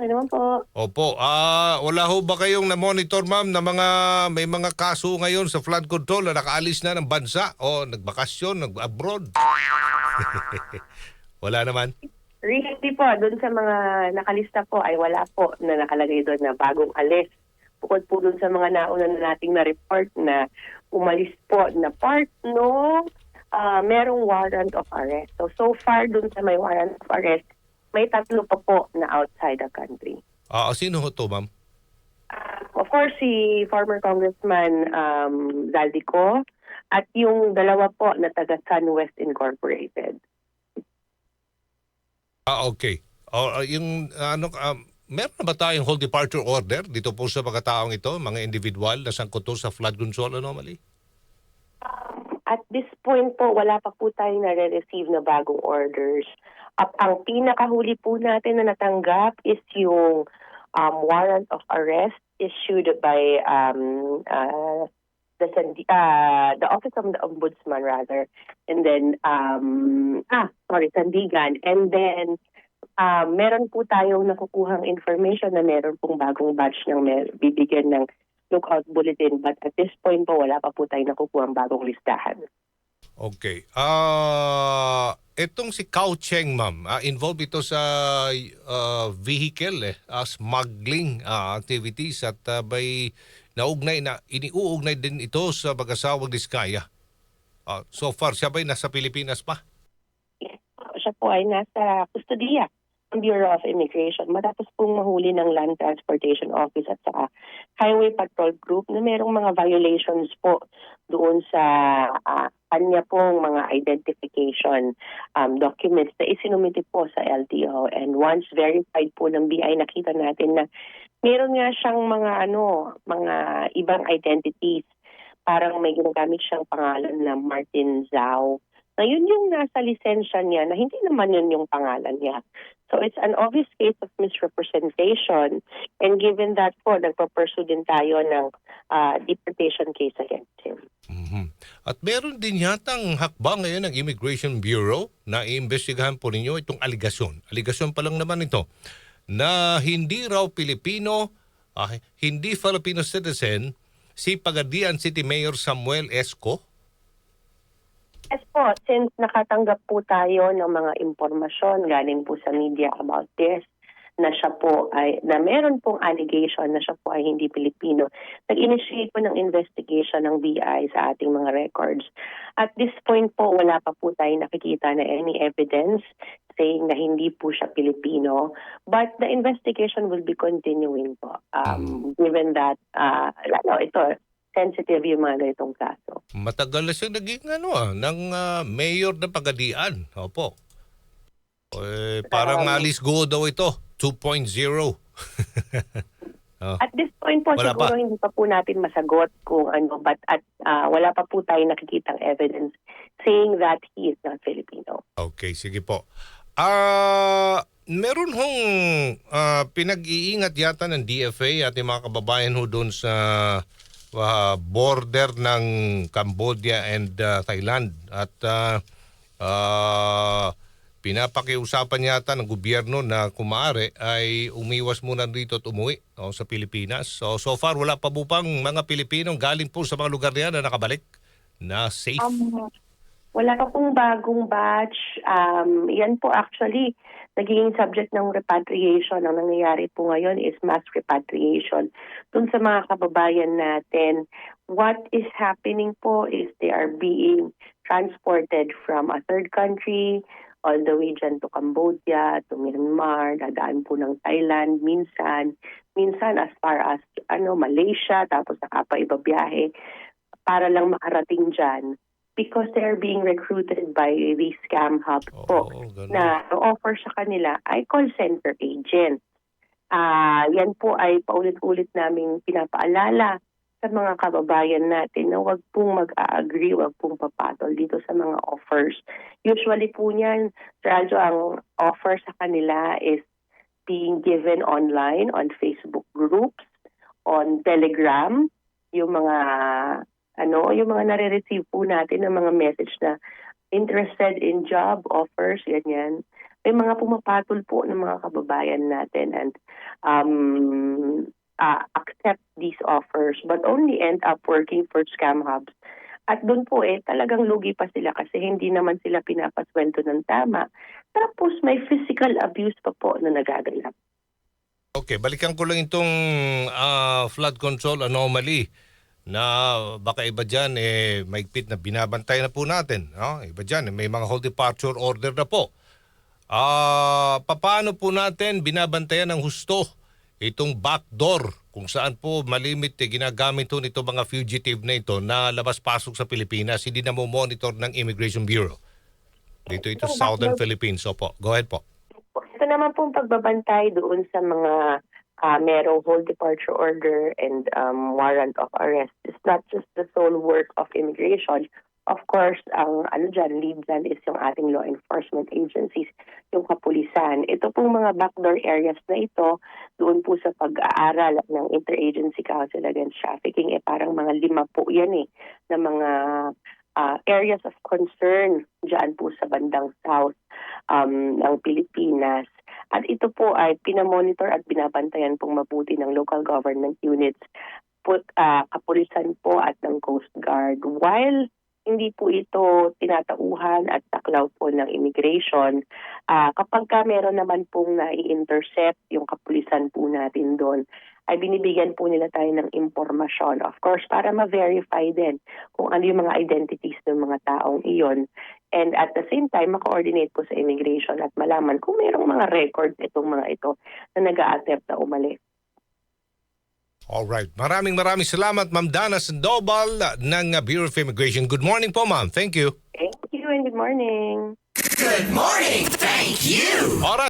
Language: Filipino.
Okay naman po. Opo, wala ho ba kayong na-monitor ma'am na may mga kaso ngayon sa flood control na nakaalis na ng bansa o nagbakasyon, nag-abroad? Wala naman? Recently po, doon sa mga nakalista po ay wala po na nakalagay doon na bagong alis. Bukod po doon sa mga nauna na nating na-report na umalis po na part, no, merong warrant of arrest. So far doon sa may warrant of arrest, may 3 pa po na outside the country. Sino ho to ma'am? Of course, si former Congressman Zaldico at yung 2 po na taga SunWest Incorporated. Okay. Meron na ba tayong whole departure order dito po sa mga taong ito, mga individual na sangkot sa flood control anomaly? At this point po, wala pa po tayong nare-receive na bagong orders. Ang pinakahuli po natin na natanggap is yung warrant of arrest issued by the Office of the Ombudsman rather, and then Sandigan, and then meron po tayong nakukuhang information na meron pong bagong batch ng bibigyan ng lookout bulletin, but at this point po wala pa po tayong nakukuhang bagong listahan. Okay. Itong si Cao Cheng ma'am, involved ito sa vehicle smuggling activities at may iniuugnay din ito sa mag-asawang Diskaya. So far, siya ba'y nasa Pilipinas pa? Yes, siya po ay nasa kustudiya ng Bureau of Immigration matapos pong mahuli ng Land Transportation Office at saka Highway Patrol Group na merong mga violations po doon sa kanya pong mga identification documents na isinumiti po sa LTO. And once verified po ng BI, nakita natin na meron nga siyang mga ibang identities. Parang may ginagamit siyang pangalan na Martin Zhao. Na yun yung nasa lisensya niya na hindi naman yun yung pangalan niya. So it's an obvious case of misrepresentation, and given that po, nagpa-pursue din tayo ng deportation case against him. Mm-hmm. At meron din yatang hakbang ngayon ng Immigration Bureau na iimbestigahan po ninyo itong aligasyon. Aligasyon pa lang naman ito na hindi raw Pilipino, hindi Filipino citizen si Pagadian City Mayor Samuel Esco. Yes po, since nakatanggap po tayo ng mga impormasyon galing po sa media about this, na siya po na meron pong allegation na siya po ay hindi Pilipino, nag-initiate po ng investigation ng BI sa ating mga records. At this point po, wala pa po tayo nakikita na any evidence saying na hindi po siya Pilipino. But the investigation will be continuing po. Given that, ito, sensitive yung mga ganitong kaso. Matagal na siya naging ng mayor ng Pagadian. Opo. Parang Alice Go daw ito. 2.0. At this point po, Wala siguro pa. hindi pa po natin masagot kung ano, but wala pa po tayo nakikitang evidence saying that he is not Filipino. Okay, sige po. Meron hong pinag-iingat yata ng DFA at yung mga kababayan ho doon sa border ng Cambodia and Thailand. At pinapakiusapan yata ng gobyerno na kung maaari ay umiwas muna dito at umuwi sa Pilipinas. So far, wala pa po pang mga Pilipinong galing po sa mga lugar niya na nakabalik na safe? Wala pa pong bagong batch. Yan po actually, naging subject ng repatriation. Ang nangyayari po ngayon is mass repatriation. Dun sa mga kababayan natin, what is happening po is they are being transported from a third country all the way dyan to Cambodia, to Myanmar, dadaan po ng Thailand, minsan as far as Malaysia, tapos nakapaiba biyahe para lang makarating dyan. Because they're being recruited by the scam hub po na offer sa kanila ay call center agent. Yan po ay paulit-ulit namin pinapaalala sa mga kababayan natin na wag pong mag-a-agree, wag pong papatol dito sa mga offers. Usually po niyan, radyo ang offer sa kanila is being given online on Facebook groups, on Telegram, yung mga nare-receive po natin ng mga message na interested in job offers, ganyan. may mga pumapatol po ng mga kababayan natin and accept these offers but only end up working for scam hubs. At doon po talagang lugi pa sila kasi hindi naman sila pinapasweldo ng tama. Tapos may physical abuse pa po na nagaganap. Okay, balikan ko lang itong flood control anomaly na baka iba dyan maigpit na binabantay na po natin. No? Iba dyan, may mga whole departure order na po. Paano po natin binabantayan ng husto itong backdoor kung saan po malimit ginagamit po nito mga fugitive na ito na labas-pasok sa Pilipinas, hindi na mo monitor ng Immigration Bureau. Dito ito sa Southern Philippines. Opo, go ahead po. Ito naman pong pagbabantay doon sa mga merong whole departure order and warrant of arrest is not just the sole work of immigration. Of course, ang lead dyan is yung ating law enforcement agencies, yung kapulisan. Ito pong mga backdoor areas na ito, doon po sa pag-aaral ng Interagency Council Against Trafficking, parang mga 5 po yan na mga areas of concern dyan po sa bandang south ng Pilipinas. At ito po ay pinamonitor at binabantayan pong mabuti ng local government units, kapulisan po at ng Coast Guard. While hindi po ito tinatauhan at taklaw po ng immigration, kapag meron naman pong nai-intercept yung kapulisan po natin doon, ay binibigyan po nila tayo ng impormasyon. Of course, para ma-verify din kung ano yung mga identities ng mga taong iyon. And at the same time, maka-coordinate po sa immigration at malaman kung mayroong mga records itong mga ito na nag-a-attempt na umalis. Alright. Maraming salamat, Ma'am Dana Sandoval ng Bureau of Immigration. Good morning po, ma'am. Thank you. Thank you and good morning. Good morning. Thank you. Alright.